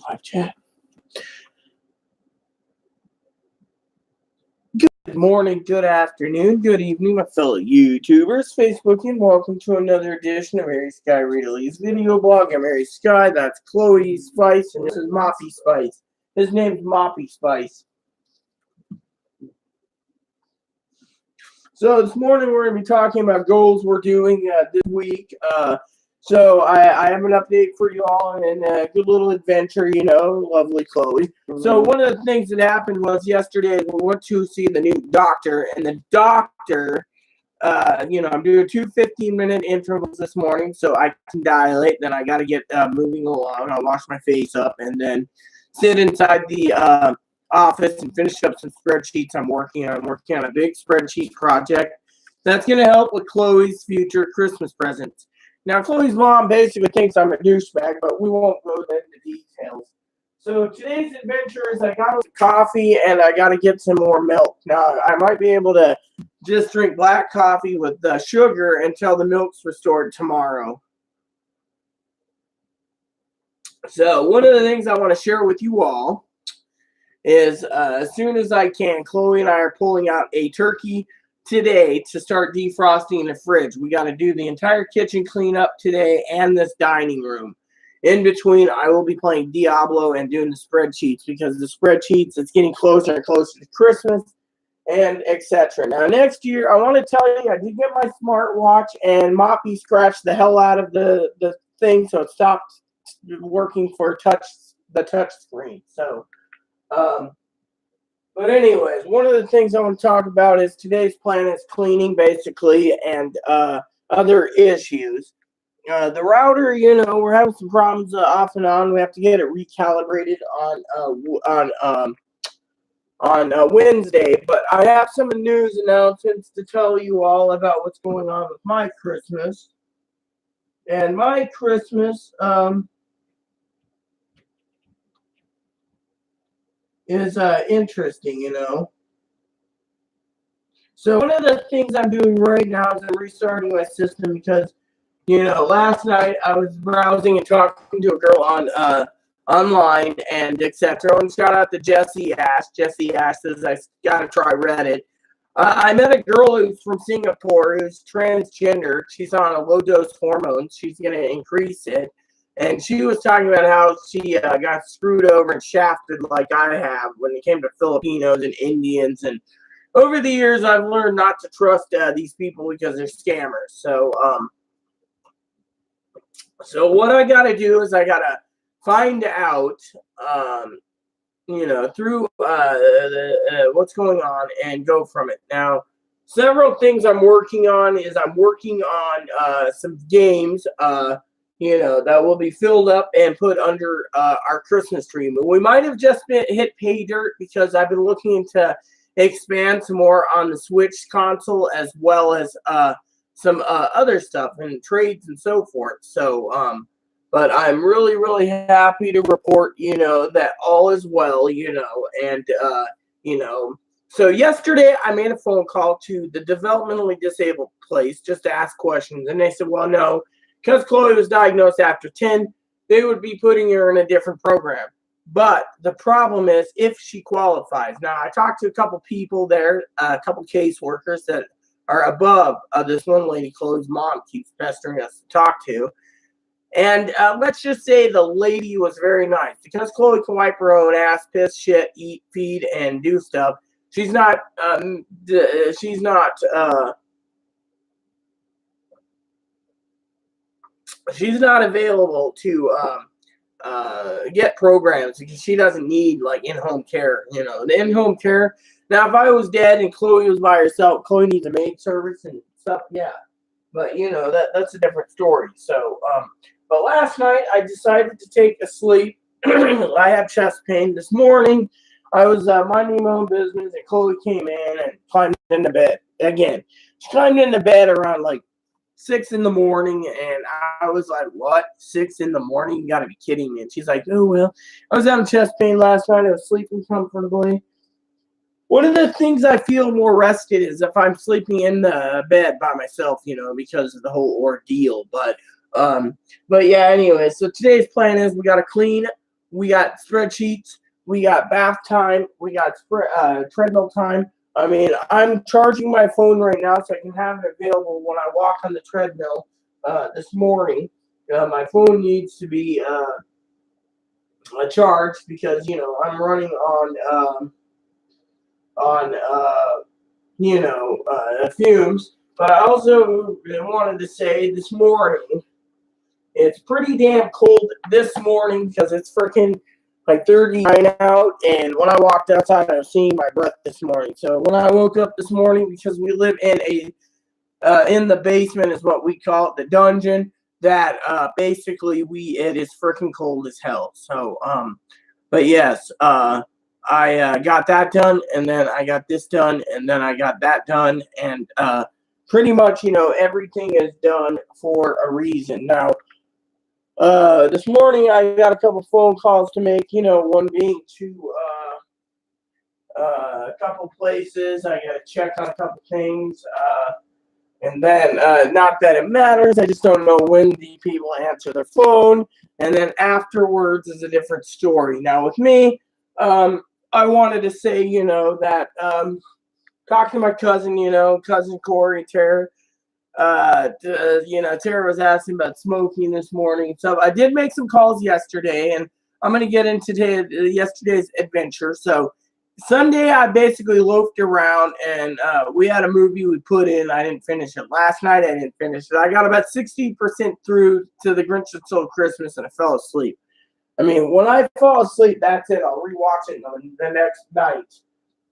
live chat. Good morning, good afternoon, good evening, my fellow YouTubers, Facebook, and welcome to another edition of Mary Sky Readley's video blog. I'm Mary Sky, that's Chloe Spice, and this is Moppy Spice. His name's Moppy Spice. So this morning we're going to be talking about goals we're doing this week. So I have an update for you all and a good little adventure, lovely Chloe. So one of the things that happened was yesterday we went to see the new doctor, and the doctor, I'm doing 2 15-minute intervals this morning so I can dilate. Then I got to get moving along. I'll wash my face up and then sit inside the office and finish up some spreadsheets I'm working on. I'm working on a big spreadsheet project that's going to help with Chloe's future Christmas presents. Now, Chloe's mom basically thinks I'm a douchebag, but we won't go into details. So today's adventure is I got coffee and I got to get some more milk. Now, I might be able to just drink black coffee with sugar until the milk's restored tomorrow. So one of the things I want to share with you all is as soon as I can, Chloe and I are pulling out a turkey today to start defrosting the fridge. We got to do the entire kitchen cleanup today and this dining room. In between, I will be playing Diablo and doing the spreadsheets because the spreadsheets, it's getting closer and closer to Christmas and etc. Now, next year, I want to tell you, I did get my smartwatch and Moppy scratched the hell out of the thing, so it stopped working for the touch screen. So, but anyways, one of the things I want to talk about is today's plan is cleaning, basically, and other issues. The router, we're having some problems off and on. We have to get it recalibrated on Wednesday. But I have some news announcements to tell you all about what's going on with my Christmas. And my Christmas is interesting, So one of the things I'm doing right now is I'm restarting my system because, last night I was browsing and talking to a girl on online and etc. And shout out to Jessie Ash. Jessie Ash says I gotta try Reddit. I met a girl who's from Singapore who's transgender. She's on a low dose hormone. She's gonna increase it. And she was talking about how she got screwed over and shafted like I have when it came to Filipinos and Indians. And over the years, I've learned not to trust these people because they're scammers. So what I got to do is I got to find out, through what's going on and go from it. Now, several things I'm working on is I'm working on some games, that will be filled up and put under our Christmas tree. But we might have just hit pay dirt because I've been looking to expand some more on the Switch console as well as some other stuff and trades and so forth. So, but I'm really, really happy to report, that all is well, So yesterday I made a phone call to the developmentally disabled place just to ask questions. And they said, well, no, because Chloe was diagnosed after 10, they would be putting her in a different program. But the problem is if she qualifies. Now, I talked to a couple people there, a couple caseworkers that are above this one lady Chloe's mom keeps pestering us to talk to. And let's just say the lady was very nice. Because Chloe can wipe her own ass, piss, shit, eat, feed, and do stuff. She's not available to get programs because she doesn't need like in-home care. The in-home care. Now, if I was dead and Chloe was by herself, Chloe needs a maid service and stuff. Yeah, but that's a different story. So, but last night I decided to take a sleep. I had chest pain this morning. I was minding my own business, and Chloe came in and climbed into bed again. She climbed into bed around like 6 in the morning, and I was like, what? 6 in the morning? You gotta be kidding me. And she's like, oh, well, I was having chest pain last night. I was sleeping comfortably. One of the things I feel more rested is if I'm sleeping in the bed by myself, because of the whole ordeal. But yeah, anyway, so today's plan is we gotta clean we got spreadsheets, we got bath time, we got treadmill time. I mean, I'm charging my phone right now so I can have it available when I walk on the treadmill this morning. My phone needs to be charged because I'm running on fumes. But I also wanted to say this morning, it's pretty damn cold this morning because it's freaking like 39 out. And when I walked outside, I was seeing my breath this morning. So when I woke up this morning, because we live in the basement is what we call it, the dungeon, that basically it is freaking cold as hell. So, but yes, I got that done, and then I got this done, and then I got that done, and pretty much, everything is done for a reason. Now, this morning I got a couple phone calls to make, one being to a couple places. I got to check on a couple things, and then not that it matters. I just don't know when the people answer their phone, and then afterwards is a different story. Now with me, I wanted to say, that talking to my cousin, cousin Corey, Tara, Tara was asking about smoking this morning. So I did make some calls yesterday, and I'm going to get into yesterday's adventure. So Sunday, I basically loafed around, and we had a movie we put in. I didn't finish it. Last night, I didn't finish it. I got about 60% through to The Grinch That Stole Christmas, and I fell asleep. I mean, when I fall asleep, that's it. I'll rewatch it the next night.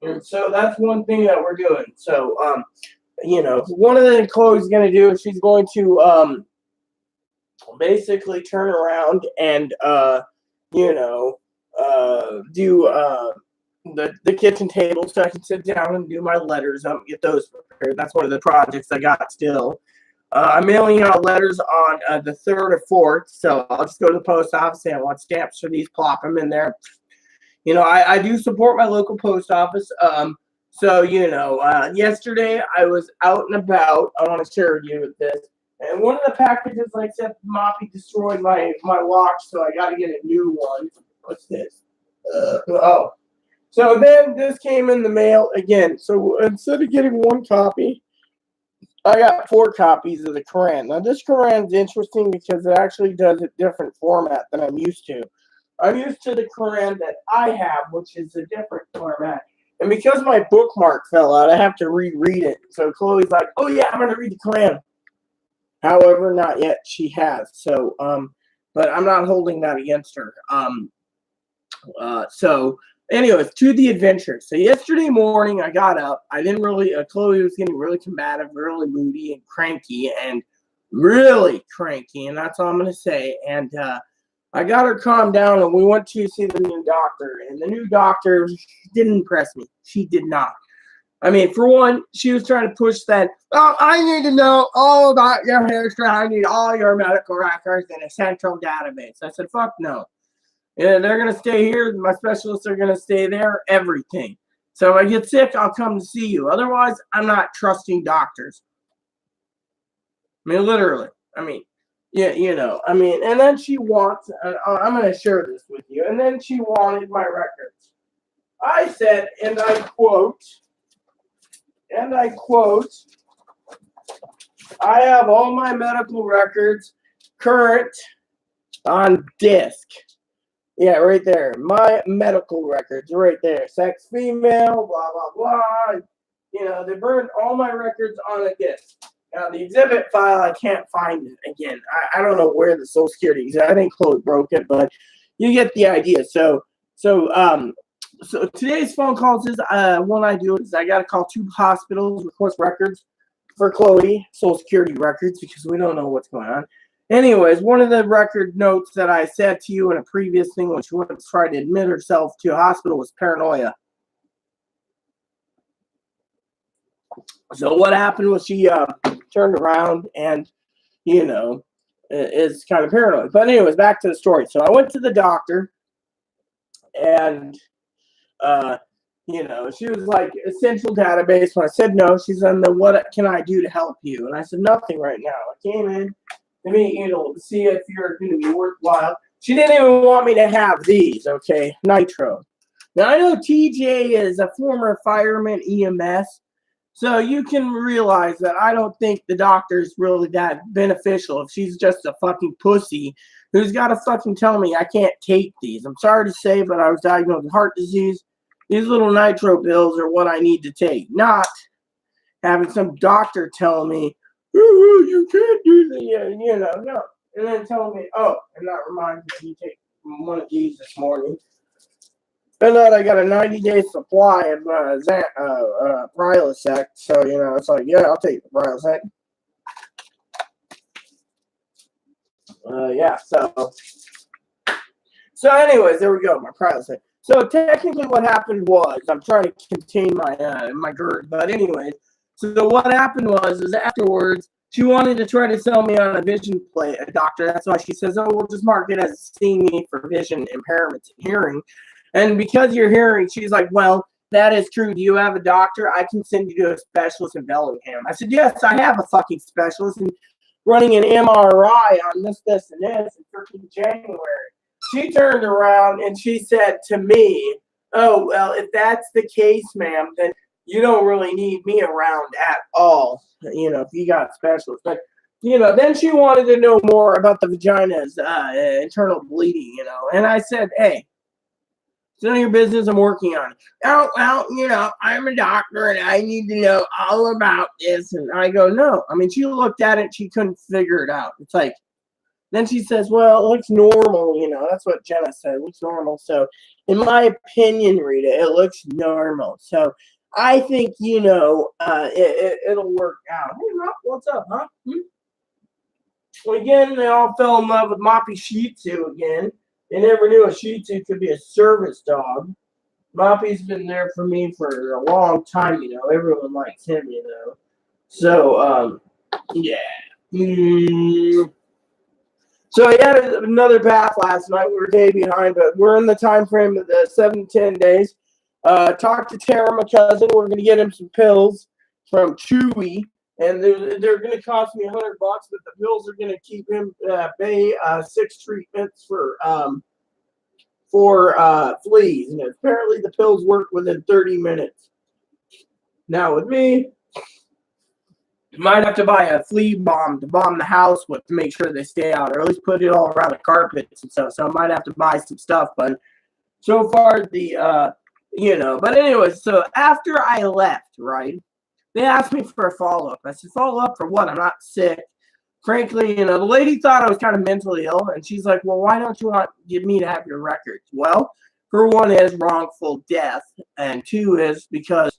And so that's one thing that we're doing. So, one of the things Chloe's going to do is she's going to basically turn around and, do the kitchen table so I can sit down and do my letters, get those prepared. That's one of the projects I got still. I'm mailing out letters on the 3rd or 4th, so I'll just go to the post office and I want stamps for these, plop them in there. I do support my local post office. So, yesterday I was out and about. I want to share with you with this. And one of the packages, like I said, Moppy destroyed my watch, so I got to get a new one. What's this? So then this came in the mail again. So instead of getting one copy, I got 4 copies of the Quran. Now, this Quran is interesting because it actually does a different format than I'm used to. I'm used to the Quran that I have, which is a different format. And because my bookmark fell out, I have to reread it. So Chloe's like, oh, yeah, I'm going to read the Quran. However, not yet. She has. So, but I'm not holding that against her. So, anyways, to the adventure. So yesterday morning, I got up. I didn't really, Chloe was getting really combative, really moody and cranky, and that's all I'm going to say. And I got her calmed down, and we went to see the new doctor. And the new doctor didn't impress me. She did not. I mean, for one, she was trying to push that, oh, I need to know all about your history. I need all your medical records in a central database. I said, fuck no. Yeah, they're going to stay here. My specialists are going to stay there. Everything. So if I get sick, I'll come to see you. Otherwise, I'm not trusting doctors. I mean, literally. I mean, yeah, and then she wants, I'm going to share this with you. And then she wanted my records. I said, and I quote, I have all my medical records current on disk. Yeah, right there. My medical records, right there. Sex female, blah, blah, blah. They burned all my records on a disk. Now, the exhibit file, I can't find it again. I don't know where the Social Security is. I think Chloe broke it, but you get the idea. So today's phone calls is, one I do is I got to call 2 hospitals, request records for Chloe, Social Security records, because we don't know what's going on. Anyways, one of the record notes that I said to you in a previous thing when she wanted to try to admit herself to a hospital was paranoia. So what happened was she turned around and, is kind of paranoid. But anyways, back to the story. So I went to the doctor and, she was like, essential database. When I said no, she's on the, what can I do to help you? And I said, nothing right now. I came in to meet you to see if you're going to be worthwhile. She didn't even want me to have these, okay? Nitro. Now, I know TJ is a former fireman EMS, so you can realize that I don't think the doctor's really that beneficial if she's just a fucking pussy who's got to fucking tell me I can't take these. I'm sorry to say, but I was diagnosed with heart disease. These little nitro pills are what I need to take, not having some doctor tell me, oh, you can't do that, no. And then tell me, oh, and that reminds me, you take one of these this morning. And then I got a 90-day supply of Prilosec, so, it's like, yeah, I'll take the Prilosec. So anyways, there we go, my Prilosec. So technically what happened was, I'm trying to contain my GERD, but anyways, so what happened was afterwards, she wanted to try to sell me on a vision plate, a doctor. That's why she says, oh, we'll just mark it as seeing me for vision impairments and hearing. And because you're hearing, she's like, well, that is true. Do you have a doctor? I can send you to a specialist in Bellingham. I said, yes, I have a fucking specialist and running an MRI on this, and this in freaking January. She turned around and she said to me, oh, well, if that's the case, ma'am, then you don't really need me around at all, if you got specialists. But, then she wanted to know more about the vagina's internal bleeding, And I said, hey, it's none of your business. I'm working on it. Oh, well, I'm a doctor and I need to know all about this. And I go, no. I mean, she looked at it. She couldn't figure it out. It's like, then she says, well, it looks normal. That's what Jenna said. It looks normal. So in my opinion, Rita, it looks normal. So I think, it'll work out. Hey, Rob, what's up, huh? Well, again, they all fell in love with Moppy Shih Tzu again. They never knew a Shih Tzu could be a service dog. Moppy's been there for me for a long time, Everyone likes him, So, yeah. So I had another bath last night. We were a day behind, but we're in the time frame of the 7 to 10 days. Talked to Tara, my cousin. We're going to get him some pills from Chewy. And they're going to cost me $100, but the pills are going to keep him pay 6 treatments for fleas. And apparently the pills work within 30 minutes. Now with me, you might have to buy a flea bomb to bomb the house with to make sure they stay out, or at least put it all around the carpets and stuff. So I might have to buy some stuff, but so far But anyways, so after I left, right? They asked me for a follow-up. I said, follow-up for what? I'm not sick. Frankly, the lady thought I was kind of mentally ill, and she's like, well, why don't you want me to have your records? Well, for one is wrongful death, and two is because,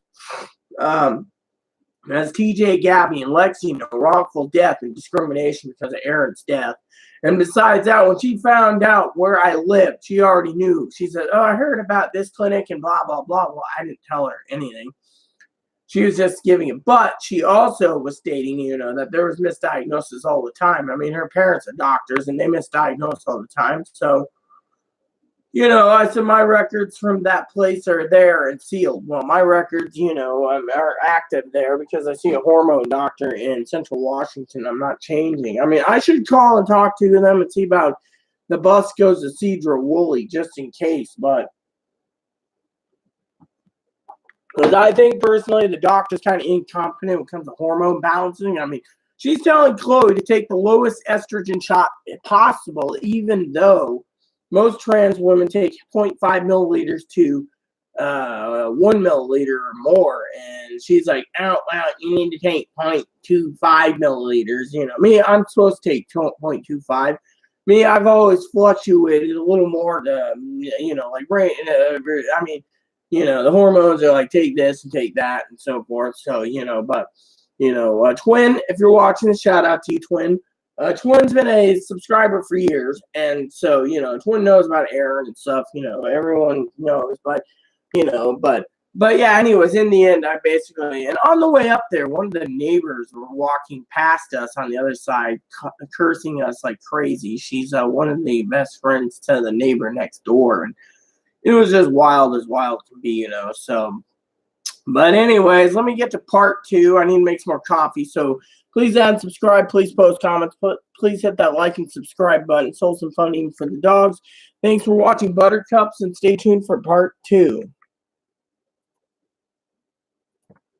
as TJ, Gabby, and Lexi know, wrongful death and discrimination because of Aaron's death. And besides that, when she found out where I lived, she already knew. She said, oh, I heard about this clinic and blah, blah, blah. Well, I didn't tell her anything. She was just giving it. But she also was stating, that there was misdiagnosis all the time. I mean, her parents are doctors, and they misdiagnose all the time. So, I said my records from that place are there and sealed. Well, my records, are active there because I see a hormone doctor in Central Washington. I'm not changing. I mean, I should call and talk to them and see about the bus goes to Cedar Woolley just in case. But because I think personally the doctor's kind of incompetent when it comes to hormone balancing. I mean, she's telling Chloe to take the lowest estrogen shot possible, even though most trans women take 0.5 milliliters to 1 milliliter or more. And she's like, oh, well, you need to take 0.25 milliliters. Me, I'm supposed to take 0.25. Me, I've always fluctuated a little more to, the hormones are like, take this and take that and so forth. So, Twin, if you're watching this, shout out to you, Twin. Twin's been a subscriber for years. And so, Twin knows about Aaron and stuff, everyone knows, but yeah, anyways, in the end, I basically, and on the way up there, one of the neighbors were walking past us on the other side, cursing us like crazy. She's one of the best friends to the neighbor next door. And it was just wild as wild can be, So But anyways, let me get to part 2. I need to make some more coffee. So please add and subscribe. Please post comments. Please hit that like and subscribe button. Sold some fun eating for the dogs. Thanks for watching Buttercups, and stay tuned for part 2.